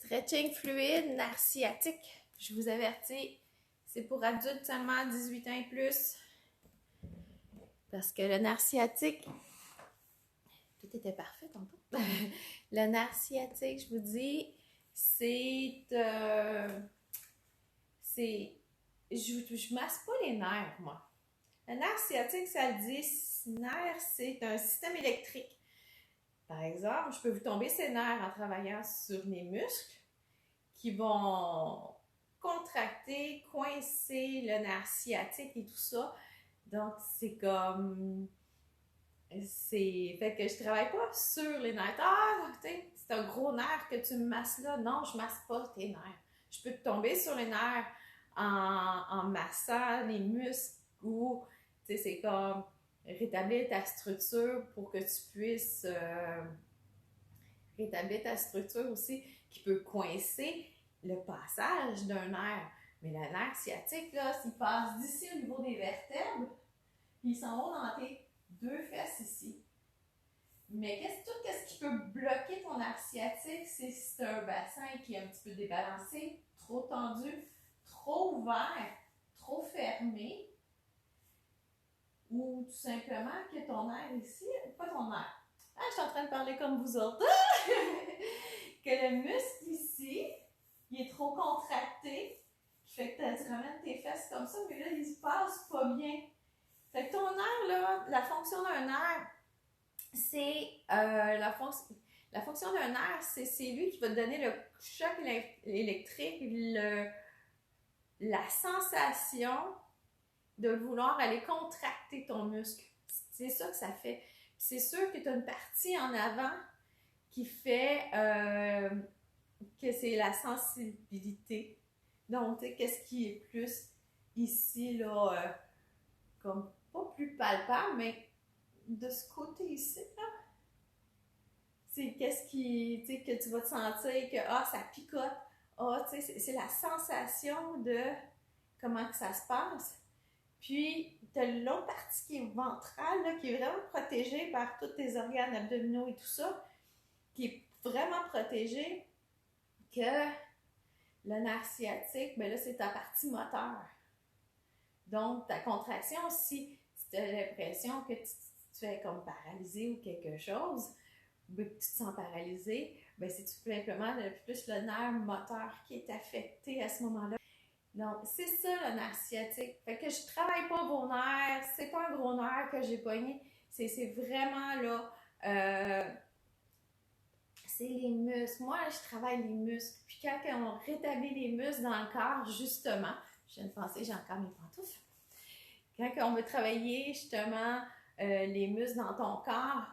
Stretching fluide, nerf sciatique. Je vous avertis, c'est pour adultes seulement 18 ans et plus. Parce que le nerf sciatique, tout était parfait tantôt. Le nerf sciatique, je vous dis, je masse pas les nerfs, moi. Le nerf sciatique, ça le dit, nerf, c'est un système électrique. Par exemple, je peux vous tomber ces nerfs en travaillant sur les muscles qui vont contracter, coincer le nerf sciatique et tout ça. Donc, c'est comme... Fait que je travaille pas sur les nerfs. Ah, c'est un gros nerf que tu me masses là. Non, je masse pas tes nerfs. Je peux te tomber sur les nerfs en massant les muscles ou, tu sais, c'est comme rétablir ta structure pour que tu puisses rétablir ta structure aussi qui peut coincer le passage d'un nerf. Mais le nerf sciatique, là, s'il passe d'ici au niveau des vertèbres, puis il s'en va dans tes deux fesses ici. Mais tout ce qui peut bloquer ton nerf sciatique, c'est si c'est un bassin qui est un petit peu débalancé, trop tendu, trop ouvert, trop fermé, ou tout simplement que ton nerf ici, pas ton nerf. Ah, je suis en train de parler comme vous autres. Que le muscle ici, il est trop contracté, qui fait que tu ramènes tes fesses comme ça, mais là, il se passe pas bien. Fait que ton nerf, là, la fonction d'un nerf, c'est la fonction d'un nerf, c'est lui qui va te donner le choc électrique, la sensation de vouloir aller contracter ton muscle. C'est ça que ça fait. C'est sûr que tu as une partie en avant qui fait que c'est la sensibilité. Donc, tu sais, qu'est-ce qui est plus ici, là, comme pas plus palpable, mais de ce côté ici, là, c'est qu'est-ce qui, tu sais, que tu vas te sentir que, ça picote. Tu sais, c'est la sensation de comment que ça se passe. Puis, tu as l'autre partie qui est ventrale, là, qui est vraiment protégée par tous tes organes abdominaux et tout ça, qui est vraiment protégée que le nerf sciatique, bien là, c'est ta partie moteur. Donc, ta contraction, si tu as l'impression que tu es comme paralysé ou quelque chose, que tu te sens paralysé, bien, c'est tout simplement plus le nerf moteur qui est affecté à ce moment-là. Donc, c'est ça le nerf sciatique. Fait que je travaille pas vos nerfs, c'est pas un gros nerf que j'ai pogné, c'est vraiment là, c'est les muscles. Moi, je travaille les muscles. Puis quand on rétablit les muscles dans le corps, justement, je viens de penser, j'ai encore mes pantoufles. Quand on veut travailler justement les muscles dans ton corps,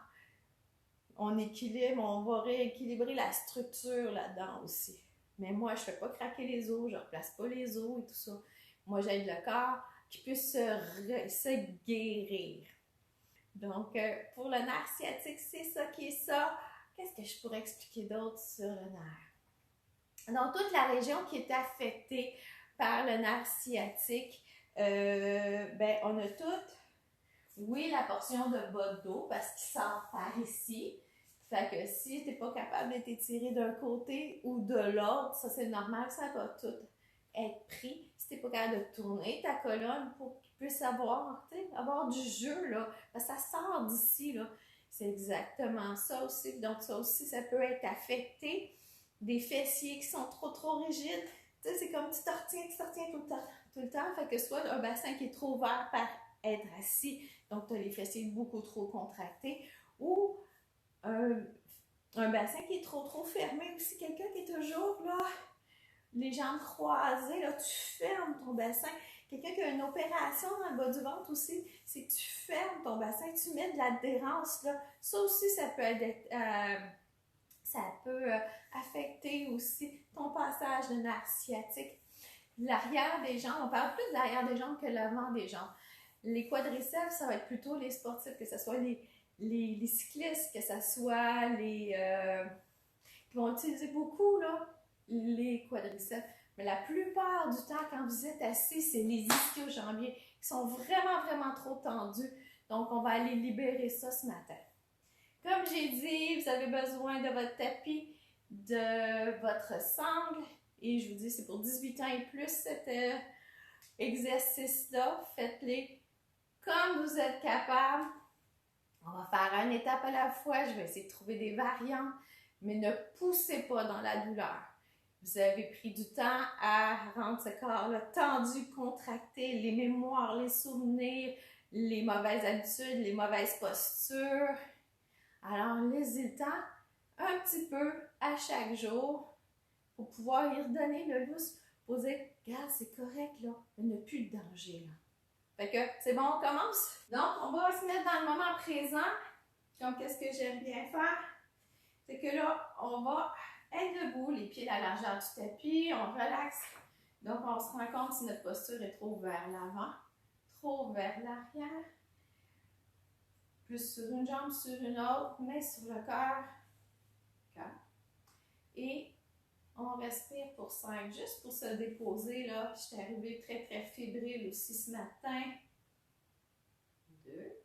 on équilibre, on va rééquilibrer la structure là-dedans aussi. Mais moi, je ne fais pas craquer les os, je ne replace pas les os et tout ça. Moi, j'aide le corps qui puisse se guérir. Donc, pour le nerf sciatique, c'est ça qui est ça. Qu'est-ce que je pourrais expliquer d'autre sur le nerf? Donc, toute la région qui est affectée par le nerf sciatique, on a toute, oui, la portion de bas de dos parce qu'il sort par ici. Fait que si tu n'es pas capable de t'étirer d'un côté ou de l'autre, ça c'est normal, ça va tout être pris. Si tu n'es pas capable de tourner ta colonne pour qu'il puisse avoir du jeu, là, parce que ça sort d'ici, là. C'est exactement ça aussi. Donc ça aussi, ça peut être affecté. Des fessiers qui sont trop rigides. Tu sais, c'est comme tu te retiens tout le temps. Fait que soit un bassin qui est trop ouvert par être assis, donc tu as les fessiers beaucoup trop contractés, ou un bassin qui est trop fermé aussi. Quelqu'un qui est toujours là, les jambes croisées, là, tu fermes ton bassin. Quelqu'un qui a une opération dans le bas du ventre aussi, c'est que tu fermes ton bassin, tu mets de l'adhérence là. Ça aussi, ça peut affecter aussi ton passage de nerf sciatique. L'arrière des jambes, on parle plus de l'arrière des jambes que l'avant des jambes. Les quadriceps, ça va être plutôt les sportifs, que ce soit les cyclistes, que ce soit les qui vont utiliser beaucoup là, les quadriceps. Mais la plupart du temps, quand vous êtes assis, c'est les ischio-jambiers qui sont vraiment trop tendus. Donc, on va aller libérer ça ce matin. Comme j'ai dit, vous avez besoin de votre tapis de votre sangle. Et je vous dis, c'est pour 18 ans et plus, cet exercice-là. Faites-les comme vous êtes capable. On va faire une étape à la fois. Je vais essayer de trouver des variantes, mais ne poussez pas dans la douleur. Vous avez pris du temps à rendre ce corps-là tendu, contracté, les mémoires, les souvenirs, les mauvaises habitudes, les mauvaises postures. Alors, laissez le temps un petit peu à chaque jour pour pouvoir y redonner le lousse, pour dire, regarde, c'est correct là, il n'y a plus de danger là. Fait que, c'est bon, on commence? Donc, on va se mettre dans le moment présent. Donc, qu'est-ce que j'aime bien faire? C'est que là, on va être debout, les pieds à la largeur du tapis, on relaxe. Donc, on se rend compte si notre posture est trop vers l'avant, trop vers l'arrière. Plus sur une jambe, sur une autre, mais sur le cœur. Et on respire pour 5, juste pour se déposer là. Je suis arrivée très très fébrile aussi ce matin. 2.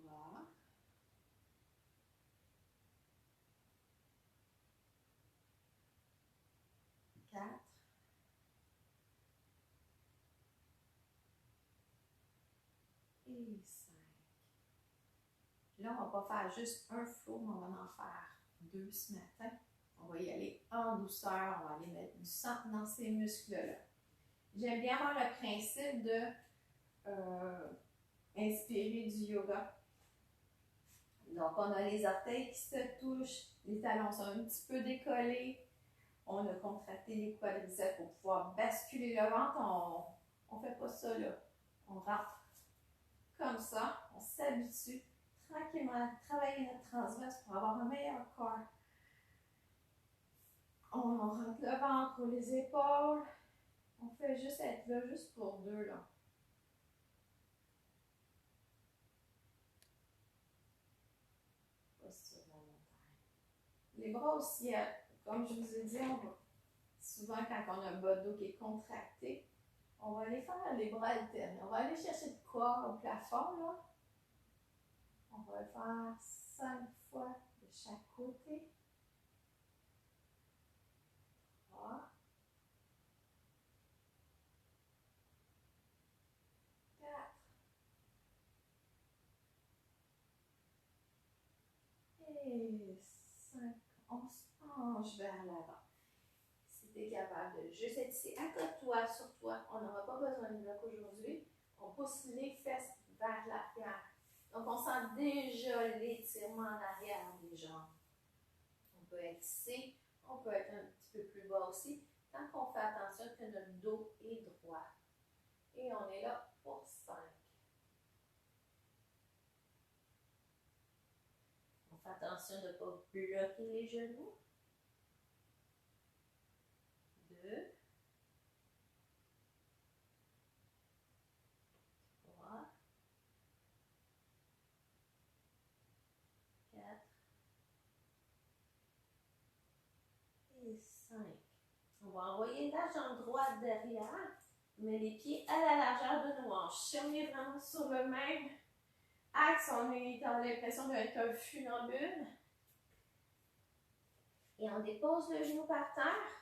3. 4. Et 5. Là, on ne va pas faire juste un flow, mais on va en faire 2 ce matin. On va y aller en douceur, on va aller mettre du sang dans ces muscles-là. J'aime bien avoir le principe de inspirer du yoga. Donc, on a les orteils qui se touchent, les talons sont un petit peu décollés. On a contracté les quadriceps pour pouvoir basculer le ventre. On ne fait pas ça là. On rentre comme ça, on s'habitue tranquillement à travailler notre transverse pour avoir un meilleur corps. On rentre le ventre ou les épaules. On fait juste être là, juste pour 2 là. Pas sur la montagne. Les bras aussi, comme je vous ai dit, souvent quand on a un bas de dos qui est contracté, on va aller faire les bras alternés. On va aller chercher de quoi au plafond là. On va le faire 5 fois de chaque côté. 3. 4. Et 5. On se penche vers l'avant. Si tu es capable de juste être ici, accote-toi sur toi. On n'aura pas besoin de bloc aujourd'hui. On pousse les fesses vers l'arrière. Donc, on sent déjà l'étirement en arrière des jambes. On peut être ici, on peut être un petit peu plus bas aussi, tant qu'on fait attention que notre dos est droit. Et on est là pour 5. On fait attention de ne pas bloquer les genoux. 2. 3. 4. Et 5. On va envoyer la jambe droite derrière, mais les pieds à la largeur de nos hanches. Si on est vraiment sur le même axe, on a l'impression d'être un funambule. Et on dépose le genou par terre.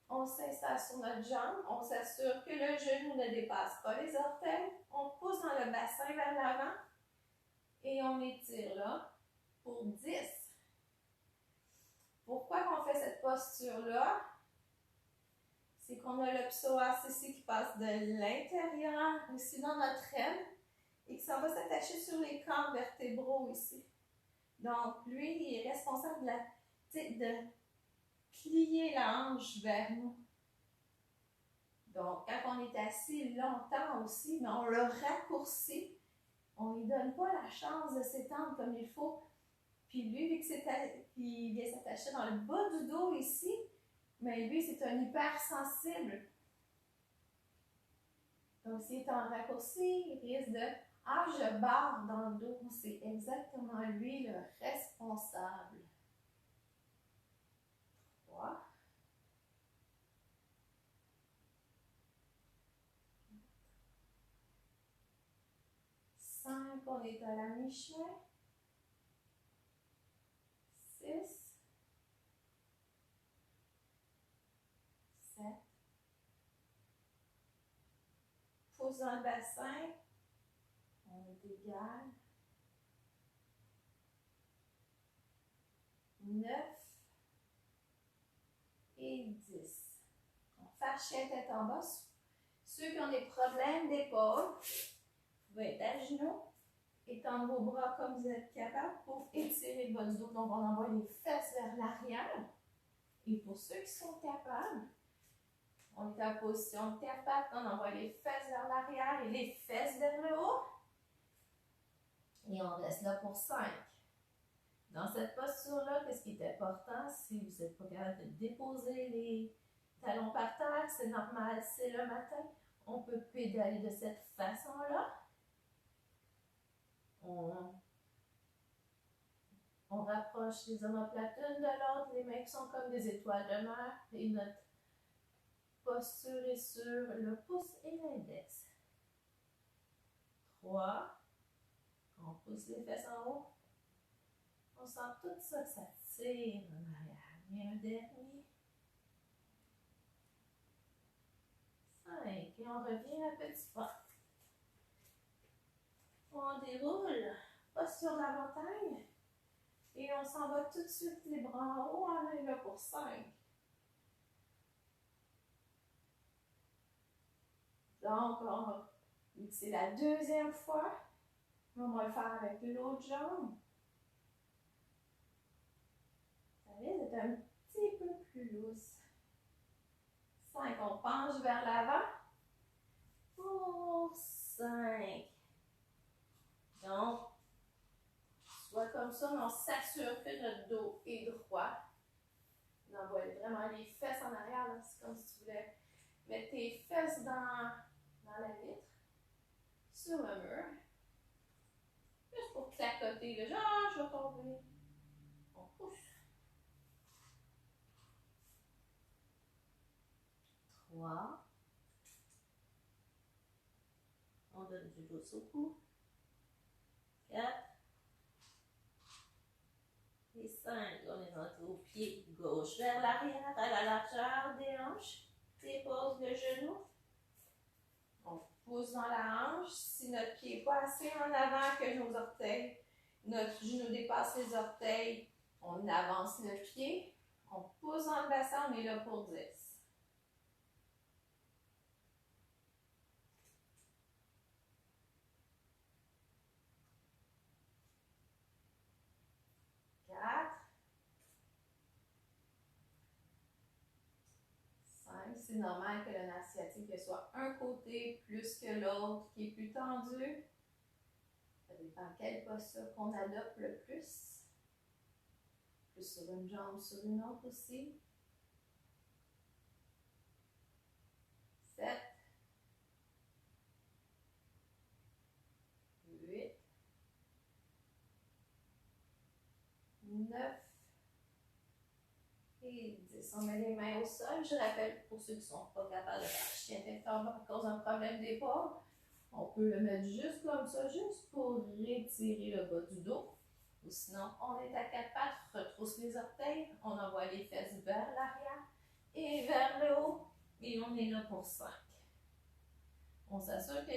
On s'installe sur notre jambe. On s'assure que le genou ne dépasse pas les orteils. On pousse dans le bassin vers l'avant. Et on étire là pour 10. Pourquoi on fait cette posture-là? C'est qu'on a le psoas ici qui passe de l'intérieur, ici dans notre aine, et qui s'en va s'attacher sur les corps vertébraux ici. Donc, lui, il est responsable de plier la hanche vers nous. Donc, quand on est assis longtemps aussi, mais on le raccourcit, on ne lui donne pas la chance de s'étendre comme il faut. Puis lui, vu qu'il vient s'attacher dans le bas du dos ici, mais lui, c'est un hypersensible. Donc, s'il est en raccourci, il risque de « Ah, je barre dans le dos ». C'est exactement lui le responsable. 3. 5. 5, on est à la mi-chemin. 6, 7, pouce dans le bassin, on est égal. 9 et 10. On fait chien tête en bas. Ceux qui ont des problèmes d'épaule, vous pouvez être à genoux, étendre vos bras comme vous êtes capable pour étirer votre dos. Donc, on envoie les fesses vers l'arrière. Et pour ceux qui sont capables, on est en position capable, on envoie les fesses vers l'arrière et les fesses vers le haut. Et on reste là pour 5. Dans cette posture-là, qu'est-ce qui est important? Si vous n'êtes pas capable de déposer les talons par terre, c'est normal, c'est le matin. On peut pédaler de cette façon-là. On rapproche les omoplates l'une de l'autre, les mains qui sont comme des étoiles de mer, et notre posture est sur le pouce et l'index. 3. On pousse les fesses en haut. On sent tout ça, ça tire en arrière. Et un dernier. 5. Et on revient à petit pas. On déroule, pas sur la montagne. Et on s'en va tout de suite les bras en haut. On est là pour 5. Donc, c'est la deuxième fois. On va le faire avec l'autre jambe. Ça risque d'être un petit peu plus lousse. 5, on penche vers l'avant. Pour 5. Donc, soit comme ça, mais on s'assure que notre dos est droit. On envoie vraiment les fesses en arrière. C'est comme si tu voulais mettre tes fesses dans la vitre, sur le mur. Juste pour clacoter. Le genre, je vais tomber. On pousse. 3. On donne du dos au cou. 4. Et 5. On est rentré au pied gauche vers l'arrière, à la largeur des hanches. Dépose le genou. On pousse dans la hanche. Si notre pied n'est pas assez en avant que nos orteils, notre genou dépasse les orteils, on avance le pied. On pousse dans le bassin, on est là pour 10. 4. 5. C'est normal que le nerf sciatique soit un côté plus que l'autre qui est plus tendu. Ça dépend quelle posture qu'on adopte le plus. Plus sur une jambe, sur une autre aussi. 7. 8. 9. Et 10. On met les mains au sol. Je rappelle pour ceux qui ne sont pas capables de faire chien tête en bas à cause d'un problème d'épaule, on peut le mettre juste comme ça, juste pour retirer le bas du dos. Ou sinon, on est à 4 pattes, retrousse les orteils, on envoie les fesses vers l'arrière et vers le haut. Et on est là pour 5. On s'assure que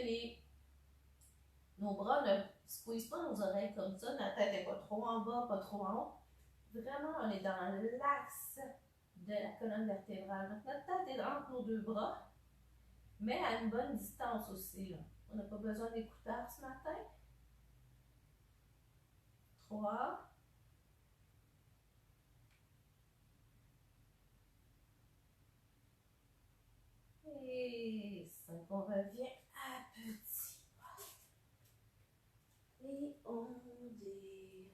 nos bras ne squeezent pas nos oreilles comme ça, notre tête n'est pas trop en bas, pas trop en haut. Vraiment, on est dans l'axe de la colonne vertébrale. Donc, notre tête est entre nos deux bras, mais à une bonne distance aussi. Là. On n'a pas besoin d'écouteurs ce matin. 3. Et 5. On revient à petit pas. Et on déroule.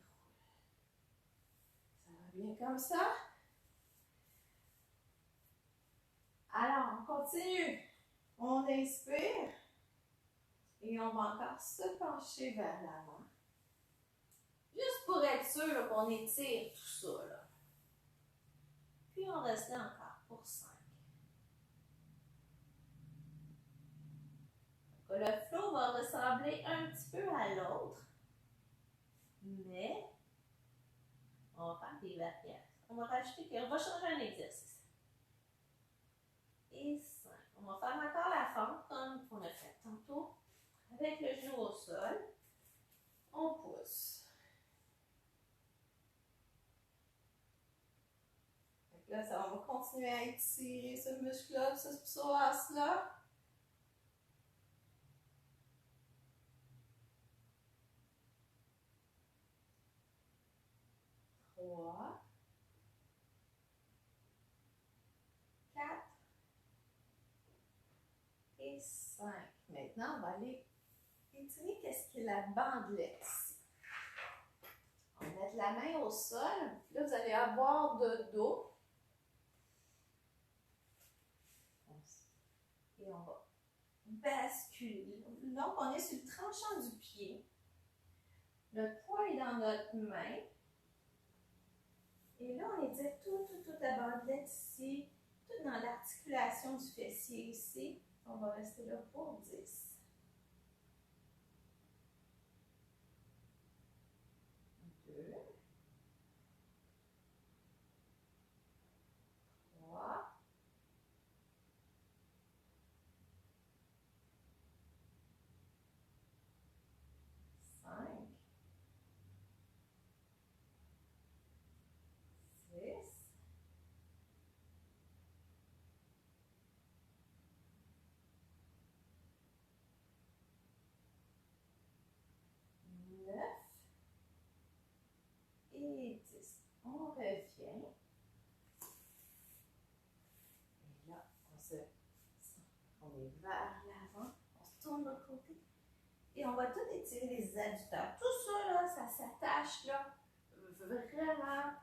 Ça va bien comme ça. Alors, on continue. On inspire. Et on va encore se pencher vers l'avant. Juste pour être sûr qu'on étire tout ça. Là. Puis on reste là encore pour 5. Le flow va ressembler un petit peu à l'autre, mais on va faire des variantes. On va changer un exercice. Et 5. On va faire encore la fente comme on a fait tantôt. Avec le genou au sol, on pousse. Donc là, on va continuer à étirer ce muscle-là, ce psoas-là. 3, 4 et 5. Maintenant, on va aller étirer qu'est-ce qui est la bandelette ici. On va mettre la main au sol. Là, vous allez avoir de dos. Et on va basculer. Donc, on est sur le tranchant du pied. Le poids est dans notre main. Et là, on étire toute la bandelette ici, tout dans l'articulation du fessier ici. On va rester là pour 10. 2. 3. 5. 6. 9 et 10. On revient. Et là, on est vers l'avant. On se tourne de l'autre côté. Et on va tout étirer les adducteurs. Tout ça, là, ça s'attache là, vraiment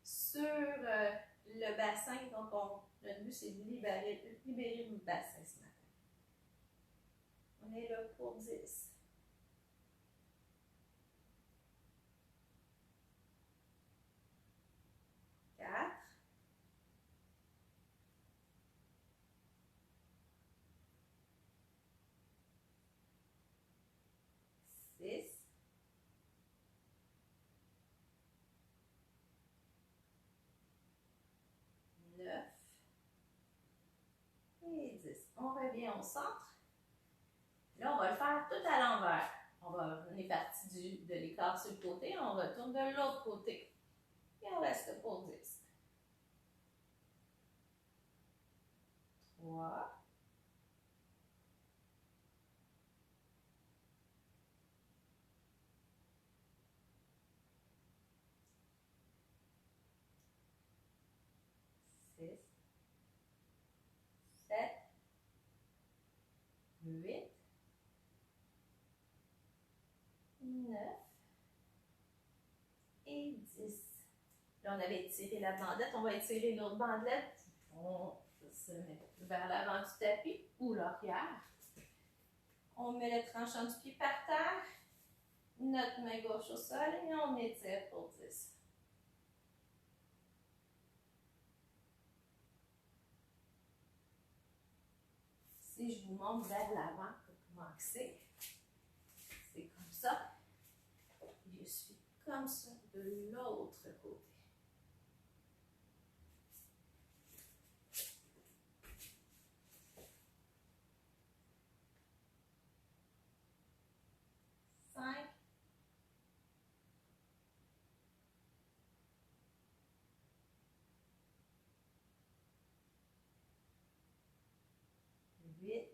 sur le bassin. Donc, le but, c'est de libérer le bassin ce matin. On est là pour 10. 4. 6. 9 et 10. On revient au centre. Là, on va le faire tout à l'envers. On est parti de l'écart sur le côté, on retourne de l'autre côté. Et on reste pour 10. 3. 6. 7. 8. 9 et 10. Là, on avait étiré la bandelette. On va étirer l'autre bandelette. On se met vers l'avant du tapis ou l'arrière. On met le tranchant du pied par terre. Notre main gauche au sol et on étire pour 10. Si je vous montre vers l'avant, comment c'est comme ça. Je suis comme ça de l'autre côté. Cinq. 8.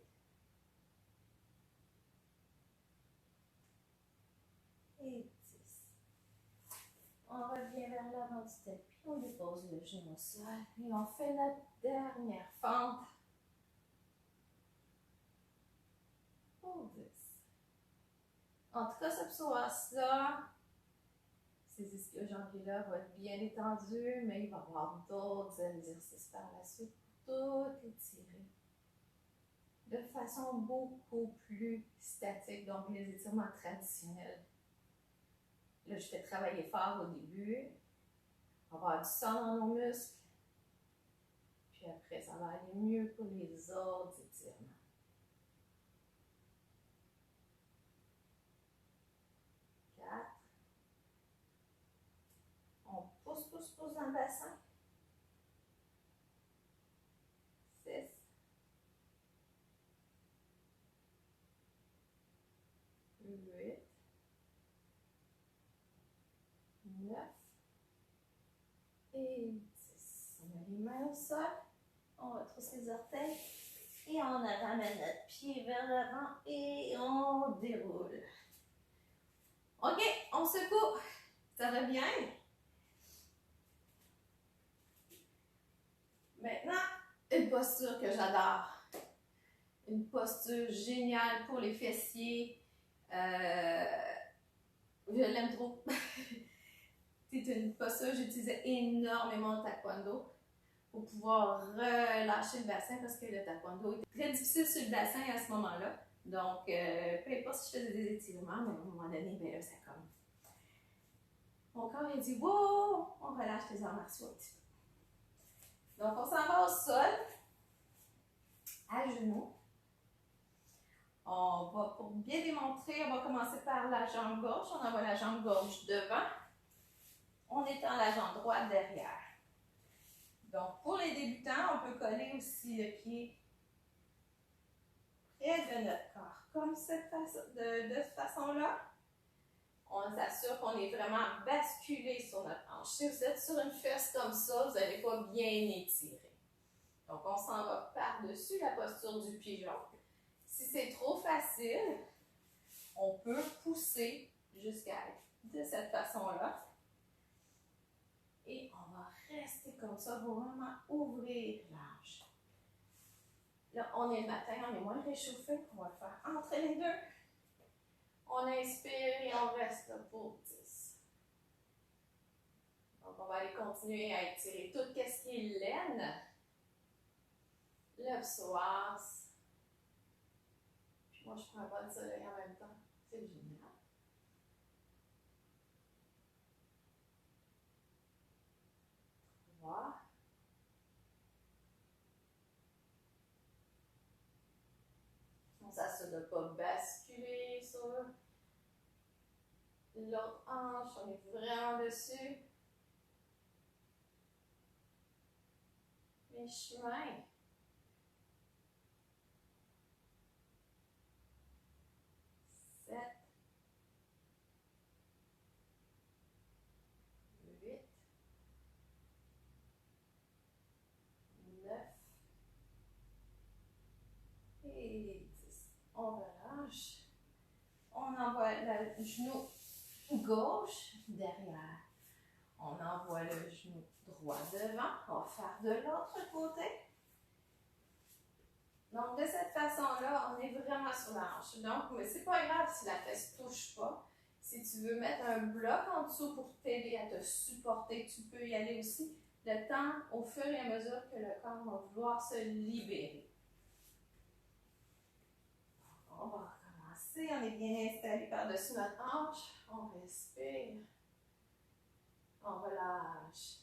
Et 10. On revient vers l'avant du tapis, on dépose le genou au sol et on fait notre dernière fente pour 10. En tout cas, ce psoas-là, ces ischio-jambiers-là vont être bien étendus, mais il va y avoir d'autres exercices par la suite pour tout étirer de façon beaucoup plus statique, donc les étirements traditionnels. Là, je fais travailler fort au début. On va avoir du sang dans nos muscles. Puis après, ça va aller mieux pour les autres étirements. pouces dans le bassin. 6, 8, 9 et 10. On met les mains au sol. On retrousse les orteils. Et on ramène notre pied vers l'avant et on déroule. OK, on secoue. Ça va bien? Maintenant, une posture que j'adore. Une posture géniale pour les fessiers. Je l'aime trop. C'est une posture que j'utilisais énormément au taekwondo pour pouvoir relâcher le bassin parce que le taekwondo était très difficile sur le bassin à ce moment-là. Donc, peu importe si je faisais des étirements, mais à un moment donné, ben là, ça comme... Mon corps, il dit « Wow! » On relâche les arts martiaux un petit peu. Donc, on s'en va au sol, à genoux. On va, pour bien démontrer, on va commencer par la jambe gauche. On envoie la jambe gauche devant. On étend la jambe droite derrière. Donc, pour les débutants, on peut coller aussi le pied près de notre corps. Comme de cette façon-là, on s'assure qu'on est vraiment basculé sur notre hanche. Si vous êtes sur une fesse comme ça, vous n'allez pas bien étirer. Donc, on s'en va par-dessus la posture du pigeon. Si c'est trop facile, on peut pousser jusqu'à de cette façon-là. Et on va rester comme ça pour vraiment ouvrir l'hanche. Là, on est le matin, on est moins réchauffé. On va le faire entre les deux. On inspire et on reste là pour 10. Donc, on va aller continuer à étirer tout ce qui est laine. Le psoas. Puis moi, je prends un bon soleil en même temps. C'est génial. 3. On s'assure de ne pas basculer sur l'autre hanche. On est vraiment dessus. Les chemins. 7. 8. 9. Et 10. On relâche. On envoie le genou gauche derrière. On envoie le genou droit devant. On va faire de l'autre côté. Donc, de cette façon-là, on est vraiment sur la hanche. Donc, mais c'est pas grave si la fesse ne touche pas. Si tu veux mettre un bloc en dessous pour t'aider à te supporter, tu peux y aller aussi. Le temps, au fur et à mesure que le corps va vouloir se libérer. On va recommencer. On est bien installé par-dessus notre hanche. On respire. On relâche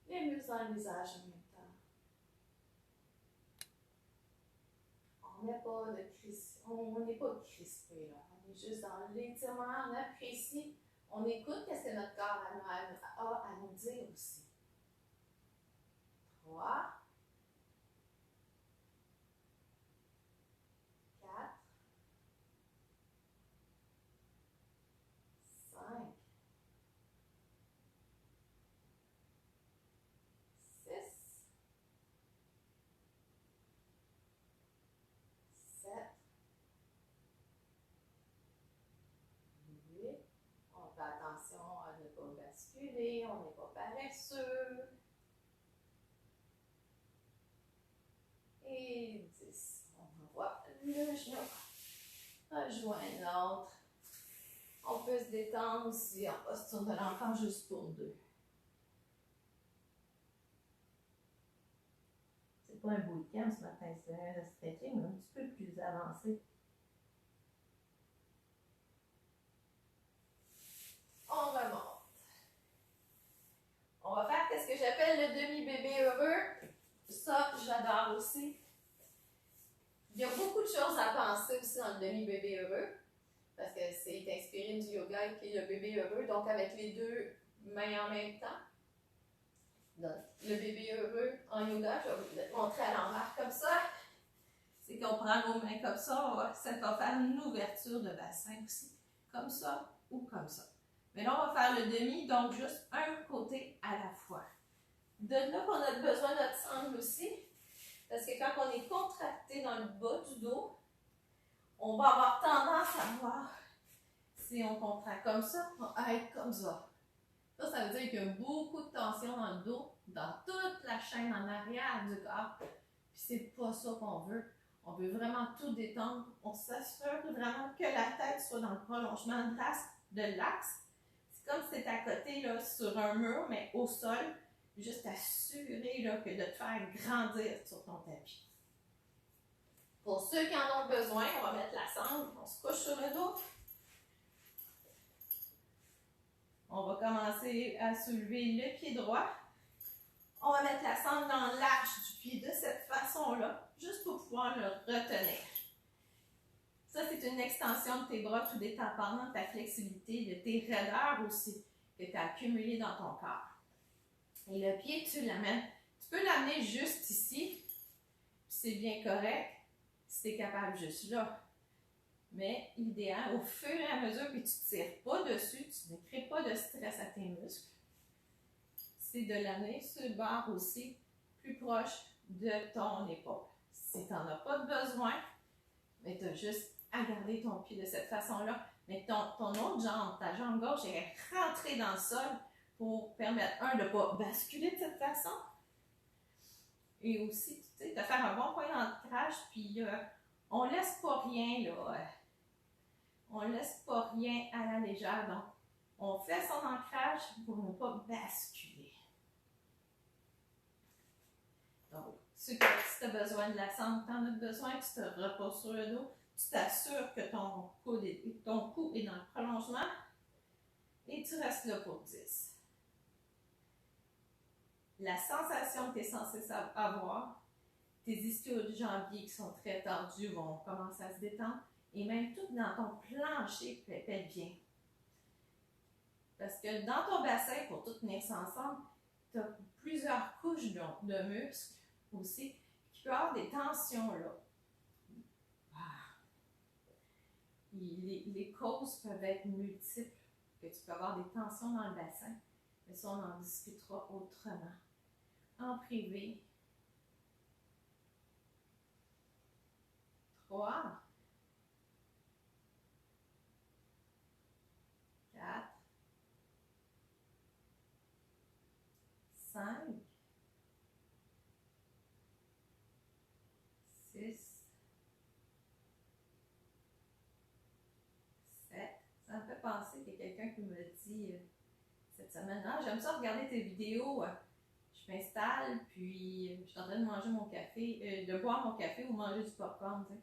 les muscles dans le visage en même temps. On n'est pas crispé là. On est juste dans l'étirement, on apprécie, on écoute ce que notre corps a à nous dire aussi. 3, 4, 5, 6, 7, 8. On fait attention à ne pas basculer, on n'est pas paresseux. Et 10. On envoie le genou. Rejoint l'autre. On peut se détendre aussi en posture de l'enfant juste pour 2. C'est pas un bootcamp ce matin, c'est un stretching un petit peu plus avancé. On remonte. On va faire ce que j'appelle le demi-bébé heureux. Ça, j'adore aussi. Il y a beaucoup de choses à penser aussi dans le demi-bébé heureux, parce que c'est inspiré du yoga qui est le bébé heureux. Donc, avec les deux mains en même temps. Donc, le bébé heureux en yoga, je vais vous le montrer à l'envers comme ça. C'est qu'on prend nos mains comme ça, ça va faire une ouverture de bassin aussi, comme ça ou comme ça. Mais là, on va faire le demi, donc juste un côté à la fois. De là qu'on a besoin de notre sangle aussi, parce que quand on est contracté dans le bas du dos, on va avoir tendance à voir, si on contracte comme ça, à être comme ça. Ça veut dire qu'il y a beaucoup de tension dans le dos, dans toute la chaîne en arrière du corps. Puis c'est pas ça qu'on veut. On veut vraiment tout détendre. On s'assure vraiment que la tête soit dans le prolongement de l'axe. C'est comme si c'était à côté, là, sur un mur, mais au sol. Juste assurer là, que de te faire grandir sur ton tapis. Pour ceux qui en ont besoin, on va mettre la sangle. On se couche sur le dos. On va commencer à soulever le pied droit. On va mettre la sangle dans l'arche du pied de cette façon-là, juste pour pouvoir le retenir. Ça, c'est une extension de tes bras, tout dépendant de ta flexibilité, de tes raideurs aussi, que tu as accumulées dans ton corps. Et le pied, tu l'amènes. Tu peux l'amener juste ici, puis c'est bien correct, si tu es capable juste là. Mais l'idéal, au fur et à mesure que tu ne tires pas dessus, tu ne crées pas de stress à tes muscles, c'est de l'amener sur le bord aussi, plus proche de ton épaule. Si tu n'en as pas de besoin, mais tu as juste à garder ton pied de cette façon-là. Mais ton autre jambe, ta jambe gauche, est rentrée dans le sol pour permettre, de ne pas basculer de cette façon. Et aussi, tu sais, de faire un bon point d'ancrage, puis on ne laisse pas rien, là. On ne laisse pas rien à la légère. Donc, on fait son ancrage pour ne pas basculer. Donc, si tu as besoin de la sangle, tu en as besoin, tu te reposes sur le dos, tu t'assures que ton cou est dans le prolongement et tu restes là pour 10. La sensation que tu es censé avoir, tes ischio-jambiers qui sont très tendus vont commencer à se détendre et même tout dans ton plancher pète bien. Parce que dans ton bassin, pour tout tenir ça ensemble, tu as plusieurs couches de muscles aussi qui peuvent avoir des tensions là. Les causes peuvent être multiples, que tu peux avoir des tensions dans le bassin, mais ça on en discutera autrement, en privé. 3, 4, 5, 6, 7. Ça me fait penser qu'il y a quelqu'un qui me dit cette semaine, ah, j'aime ça regarder tes vidéos, je m'installe, puis je suis en train de manger mon café, de boire mon café ou manger du popcorn, tu sais.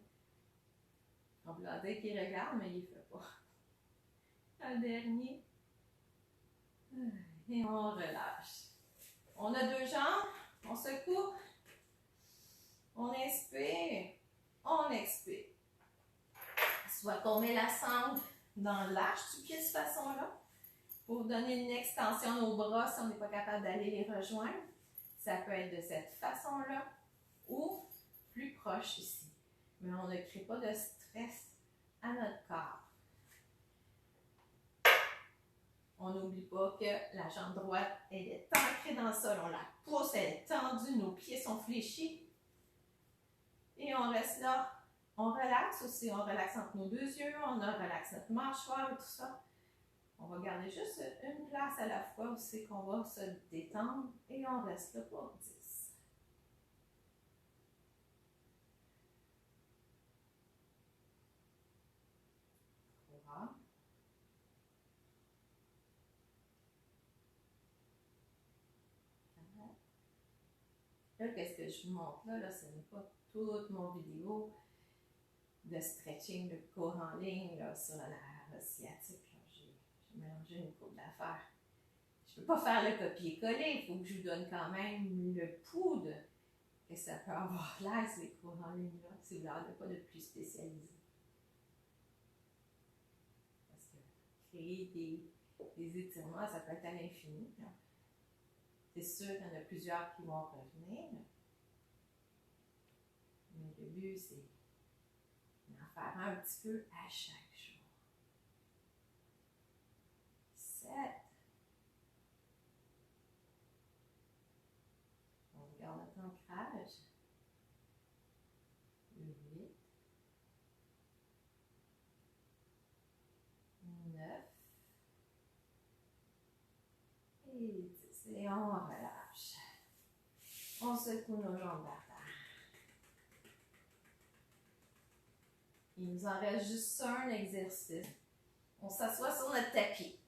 On voulant dire qu'il regarde, mais il ne fait pas. Un dernier. Et on relâche. On a 2 jambes, on secoue, on inspire, on expire. Soit qu'on met la sangle dans l'arche du pied de cette façon-là, pour donner une extension à nos bras si on n'est pas capable d'aller les rejoindre. Ça peut être de cette façon-là ou plus proche ici. Mais on ne crée pas de stress à notre corps. On n'oublie pas que la jambe droite, elle est ancrée dans le sol. On la pousse, elle est tendue, nos pieds sont fléchis. Et on reste là. On relaxe aussi, on relaxe entre nos 2 yeux, on relaxe notre mâchoire et tout ça. On va garder juste une place à la fois où c'est qu'on va se détendre et on reste là pour 10. Voilà. Là, qu'est-ce que je vous montre là? Ce n'est pas toute mon vidéo de stretching, de cours en ligne là, sur la sciatique. J'ai mélangé une couple d'affaires. Je ne peux pas faire le copier-coller, il faut que je vous donne quand même le pouls de que ça peut avoir l'air, ces cours en ligne là, si vous n'avez pas de plus spécialisé. Parce que créer Les étirements, ça peut être à l'infini. C'est sûr qu'il y en a plusieurs qui vont revenir. Mais le but, c'est d'en faire un petit peu à chaque jour. 7. On regarde notre ancrage. 8. 9. Et 10. Et on relâche. On secoue nos jambes vers terre. Il nous en reste juste un exercice. On s'assoit sur notre tapis.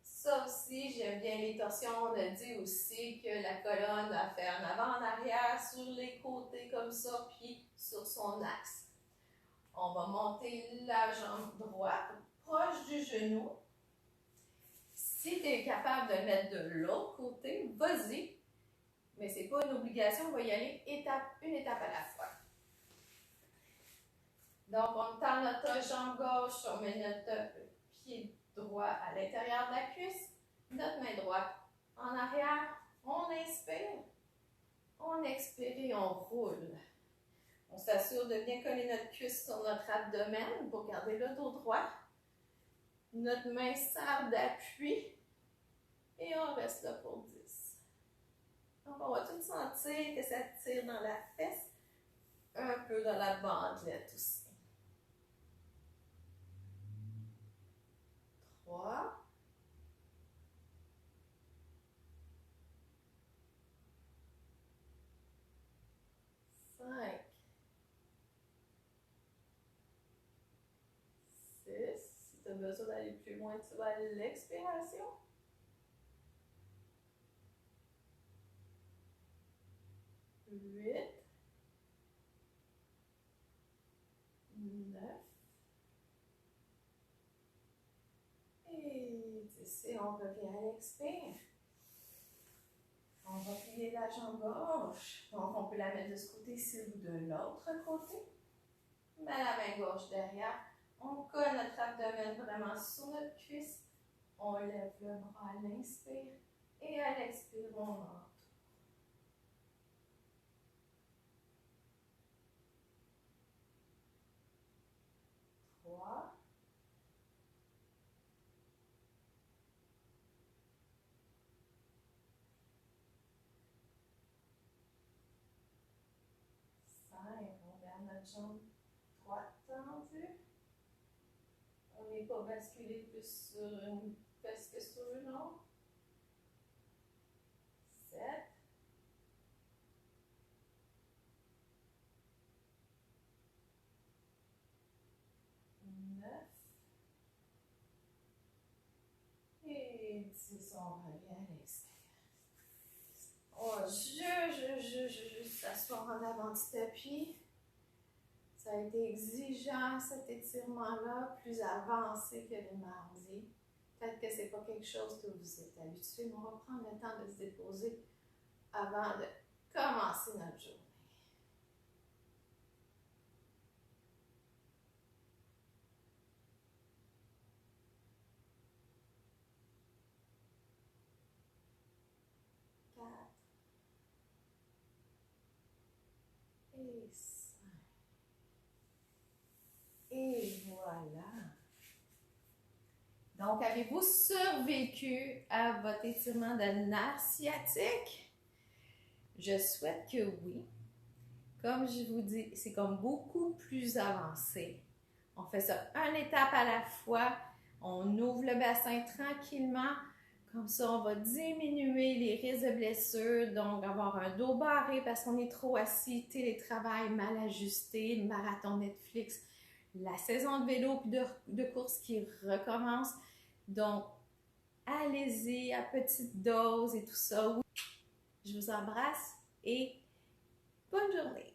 Ça aussi, j'aime bien les torsions. On a dit aussi que la colonne a fait en avant, en arrière, sur les côtés comme ça, puis sur son axe. On va monter la jambe droite proche du genou. Si tu es capable de le mettre de l'autre côté, vas-y. Mais ce n'est pas une obligation, on va y aller une étape à la fois. Donc, on tend notre jambe gauche, on met notre pied droit à l'intérieur de la cuisse, notre main droite en arrière, on inspire, on expire et on roule. On s'assure de bien coller notre cuisse sur notre abdomen pour garder le dos droit. Notre main sert d'appui et on reste là pour 10. Donc, on va tout sentir que ça tire dans la fesse, un peu dans la bandelette aussi. 3. 5. 6. Si tu as besoin d'aller plus loin, tu vas aller à l'expiration. 8. 9. Et 10. Et on revient à l'expire. On va plier la jambe gauche. Donc, on peut la mettre de ce côté-ci ou de l'autre côté. On met la main gauche derrière. On colle notre abdomen vraiment sur notre cuisse. On lève le bras à l'inspire. Et à l'expire, on entoure. 3. 5. On garde notre jambe droite tendue. On n'est pas basculé plus sur une fesse que sur une autre. 7. 9. Et 10. On revient à l'expire. On va juste s'asseoir en avant du tapis. Ça a été exigeant cet étirement-là, plus avancé que les mardis. Peut-être que ce n'est pas quelque chose que vous êtes habitué, mais on va prendre le temps de se déposer avant de commencer notre journée. Et 5. Et voilà. Donc, avez-vous survécu à votre étirement de nerf sciatique? Je souhaite que oui. Comme je vous dis, c'est comme beaucoup plus avancé. On fait ça une étape à la fois. On ouvre le bassin tranquillement. Comme ça, on va diminuer les risques de blessures. Donc, avoir un dos barré parce qu'on est trop assis, télétravail mal ajusté, marathon Netflix, la saison de vélo puis de course qui recommence. Donc, allez-y à petite dose et tout ça. Je vous embrasse et bonne journée.